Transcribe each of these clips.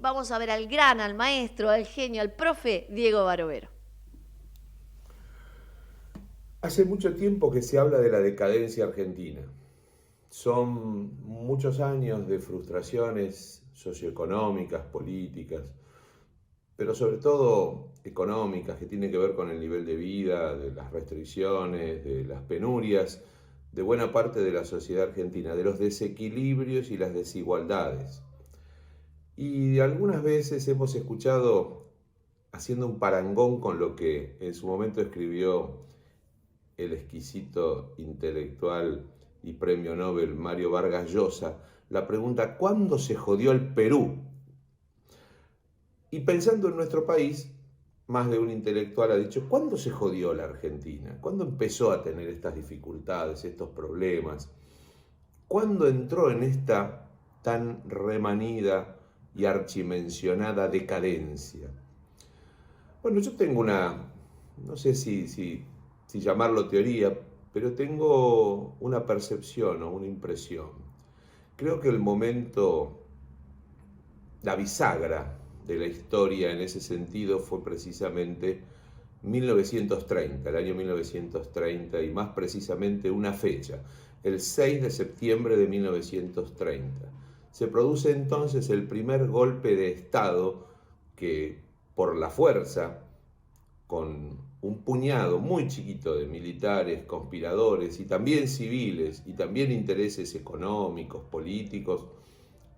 vamos a ver al gran, al maestro, al genio, al profe Diego Barovero. Hace mucho tiempo que se habla de la decadencia argentina. Son muchos años de frustraciones socioeconómicas, políticas, pero sobre todo económicas, que tienen que ver con el nivel de vida, de las restricciones, de las penurias de buena parte de la sociedad argentina, de los desequilibrios y las desigualdades. Y algunas veces hemos escuchado, haciendo un parangón con lo que en su momento escribió el exquisito intelectual y premio Nobel Mario Vargas Llosa, la pregunta: ¿cuándo se jodió el Perú? Y pensando en nuestro país, más de un intelectual ha dicho: ¿cuándo se jodió la Argentina? ¿Cuándo empezó a tener estas dificultades, estos problemas? ¿Cuándo entró en esta tan remanida y archimencionada decadencia? Bueno, yo tengo no sé si llamarlo teoría, pero tengo una percepción o una impresión. Creo que el momento, la bisagra de la historia en ese sentido fue precisamente 1930, el año 1930, y más precisamente una fecha, el 6 de septiembre de 1930. Se produce entonces el primer golpe de Estado que, por la fuerza, con un puñado muy chiquito de militares, conspiradores y también civiles y también intereses económicos, políticos,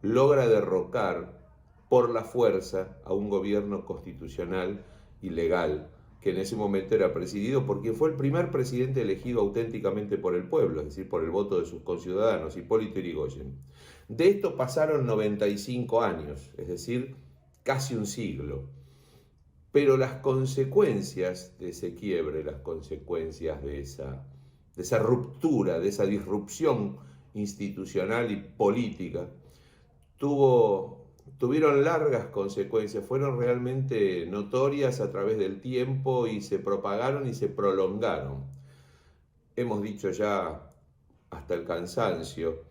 logra derrocar por la fuerza a un gobierno constitucional y legal que en ese momento era presidido por quien fue el primer presidente elegido auténticamente por el pueblo, es decir, por el voto de sus conciudadanos, Hipólito Yrigoyen. De esto pasaron 95 años, es decir, casi un siglo. Pero las consecuencias de ese quiebre, las consecuencias de esa ruptura, de esa disrupción institucional y política, tuvieron largas consecuencias, fueron realmente notorias a través del tiempo y se propagaron y se prolongaron. Hemos dicho ya hasta el cansancio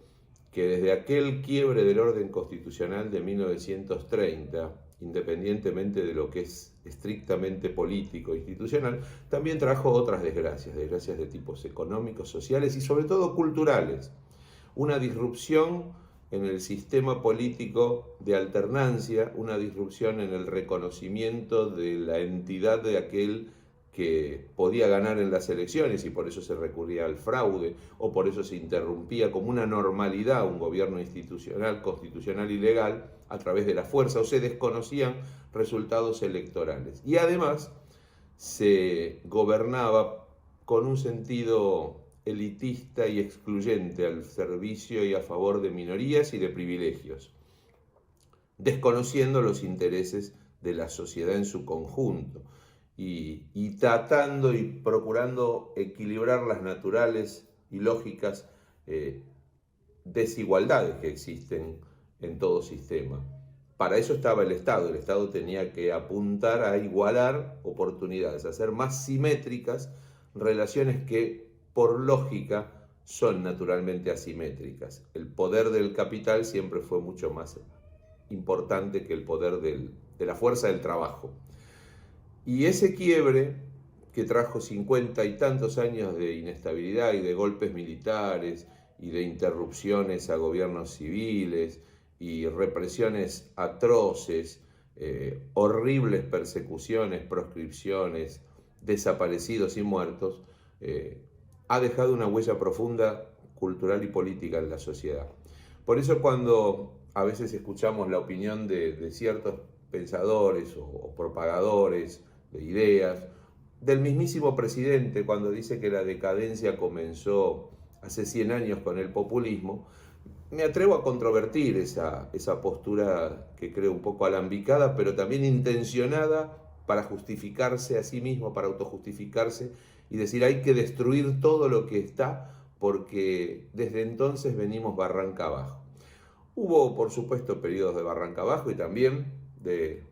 que desde aquel quiebre del orden constitucional de 1930, independientemente de lo que es estrictamente político e institucional, también trajo otras desgracias, desgracias de tipos económicos, sociales y sobre todo culturales. Una disrupción en el sistema político de alternancia, una disrupción en el reconocimiento de la entidad de aquel que podía ganar en las elecciones y por eso se recurría al fraude o por eso se interrumpía como una normalidad un gobierno institucional, constitucional y legal a través de la fuerza, o se desconocían resultados electorales. Y además se gobernaba con un sentido elitista y excluyente al servicio y a favor de minorías y de privilegios, desconociendo los intereses de la sociedad en su conjunto y tratando y procurando equilibrar las naturales y lógicas desigualdades que existen en todo sistema. Para eso estaba el Estado tenía que apuntar a igualar oportunidades, a hacer más simétricas relaciones que por lógica son naturalmente asimétricas. El poder del capital siempre fue mucho más importante que el poder de la fuerza del trabajo. Y ese quiebre que trajo 50 y tantos años de inestabilidad y de golpes militares y de interrupciones a gobiernos civiles y represiones atroces, horribles persecuciones, proscripciones, desaparecidos y muertos, ha dejado una huella profunda cultural y política en la sociedad. Por eso cuando a veces escuchamos la opinión de ciertos pensadores o propagadores de ideas, del mismísimo presidente cuando dice que la decadencia comenzó hace 100 años con el populismo, me atrevo a controvertir esa postura que creo un poco alambicada, pero también intencionada para justificarse a sí mismo, para autojustificarse y decir hay que destruir todo lo que está porque desde entonces venimos barranca abajo. Hubo, por supuesto, periodos de barranca abajo y también de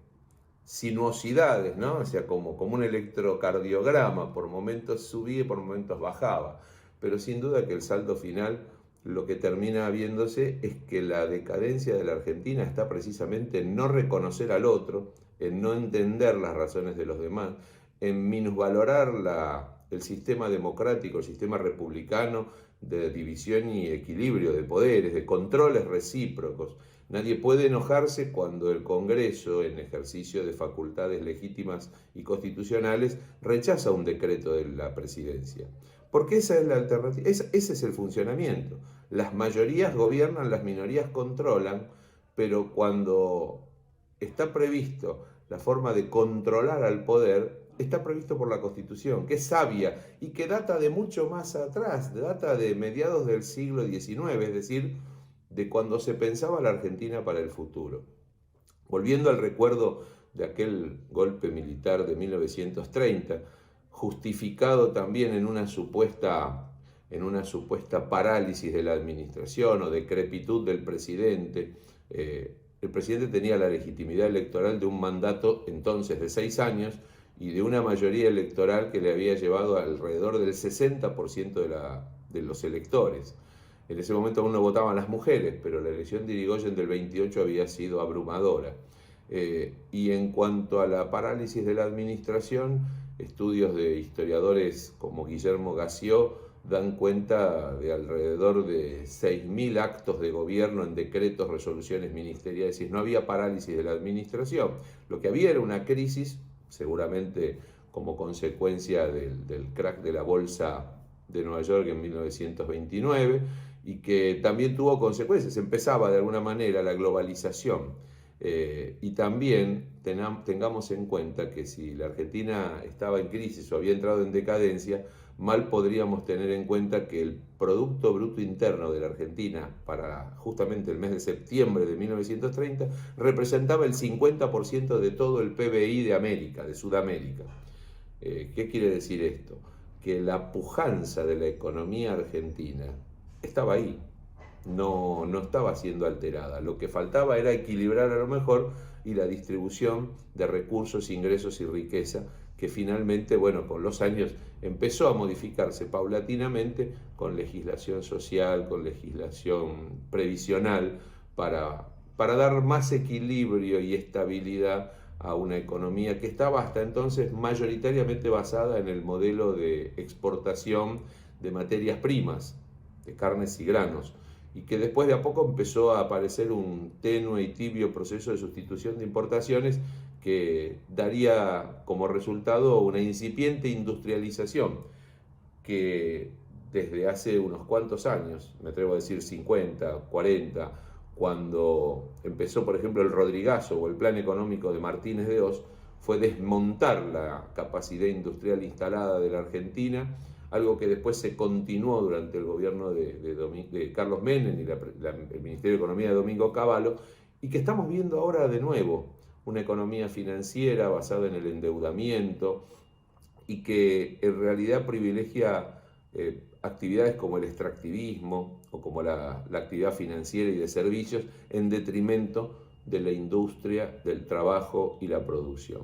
sinuosidades, ¿no? O sea, como un electrocardiograma, por momentos subía y por momentos bajaba, pero sin duda que el saldo final lo que termina viéndose es que la decadencia de la Argentina está precisamente en no reconocer al otro, en no entender las razones de los demás, en minusvalorar el sistema democrático, el sistema republicano de división y equilibrio de poderes, de controles recíprocos. Nadie puede enojarse cuando el Congreso, en ejercicio de facultades legítimas y constitucionales, rechaza un decreto de la presidencia. Porque esa es la alternativa, ese es el funcionamiento. Las mayorías gobiernan, las minorías controlan, pero cuando está previsto la forma de controlar al poder, está previsto por la Constitución, que es sabia y que data de mucho más atrás, data de mediados del siglo XIX, es decir, de cuando se pensaba la Argentina para el futuro. Volviendo al recuerdo de aquel golpe militar de 1930, justificado también en una supuesta parálisis de la administración o decrepitud del presidente. El presidente tenía la legitimidad electoral de un mandato entonces de 6 años y de una mayoría electoral que le había llevado alrededor del 60% de los electores. En ese momento aún no votaban las mujeres, pero la elección de Irigoyen del 28 había sido abrumadora. Y en cuanto a la parálisis de la administración, estudios de historiadores como Guillermo Gació dan cuenta de alrededor de 6.000 actos de gobierno en decretos, resoluciones ministeriales, es decir, no había parálisis de la administración. Lo que había era una crisis, seguramente como consecuencia del crack de la bolsa de Nueva York en 1929, y que también tuvo consecuencias. Empezaba de alguna manera la globalización. Y también tengamos en cuenta que si la Argentina estaba en crisis o había entrado en decadencia, mal podríamos tener en cuenta que el Producto Bruto Interno de la Argentina para justamente el mes de septiembre de 1930 representaba el 50% de todo el PBI de América, de Sudamérica. ¿Qué quiere decir esto? Que la pujanza de la economía argentina estaba ahí. No estaba siendo alterada. Lo que faltaba era equilibrar a lo mejor y la distribución de recursos, ingresos y riqueza, que finalmente, bueno, con los años empezó a modificarse paulatinamente con legislación social, con legislación previsional, para dar más equilibrio y estabilidad a una economía que estaba hasta entonces mayoritariamente basada en el modelo de exportación de materias primas, de carnes y granos, y que después de a poco empezó a aparecer un tenue y tibio proceso de sustitución de importaciones que daría como resultado una incipiente industrialización que desde hace unos cuantos años, me atrevo a decir 50, 40, cuando empezó por ejemplo el Rodrigazo o el plan económico de Martínez de Hoz, fue desmontar la capacidad industrial instalada de la Argentina, algo que después se continuó durante el gobierno de Carlos Menem y el Ministerio de Economía de Domingo Cavallo, y que estamos viendo ahora de nuevo, una economía financiera basada en el endeudamiento y que en realidad privilegia actividades como el extractivismo o como la actividad financiera y de servicios en detrimento de la industria, del trabajo y la producción.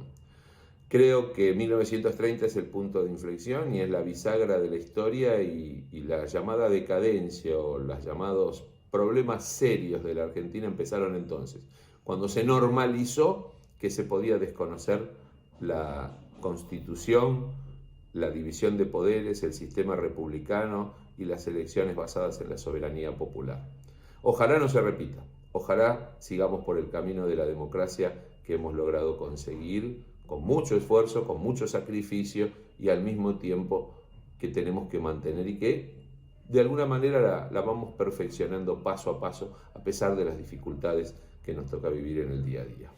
Creo que 1930 es el punto de inflexión y es la bisagra de la historia y la llamada decadencia o los llamados problemas serios de la Argentina empezaron entonces, cuando se normalizó que se podía desconocer la Constitución, la división de poderes, el sistema republicano y las elecciones basadas en la soberanía popular. Ojalá no se repita, ojalá sigamos por el camino de la democracia que hemos logrado conseguir con mucho esfuerzo, con mucho sacrificio y al mismo tiempo que tenemos que mantener y que de alguna manera la vamos perfeccionando paso a paso a pesar de las dificultades que nos toca vivir en el día a día.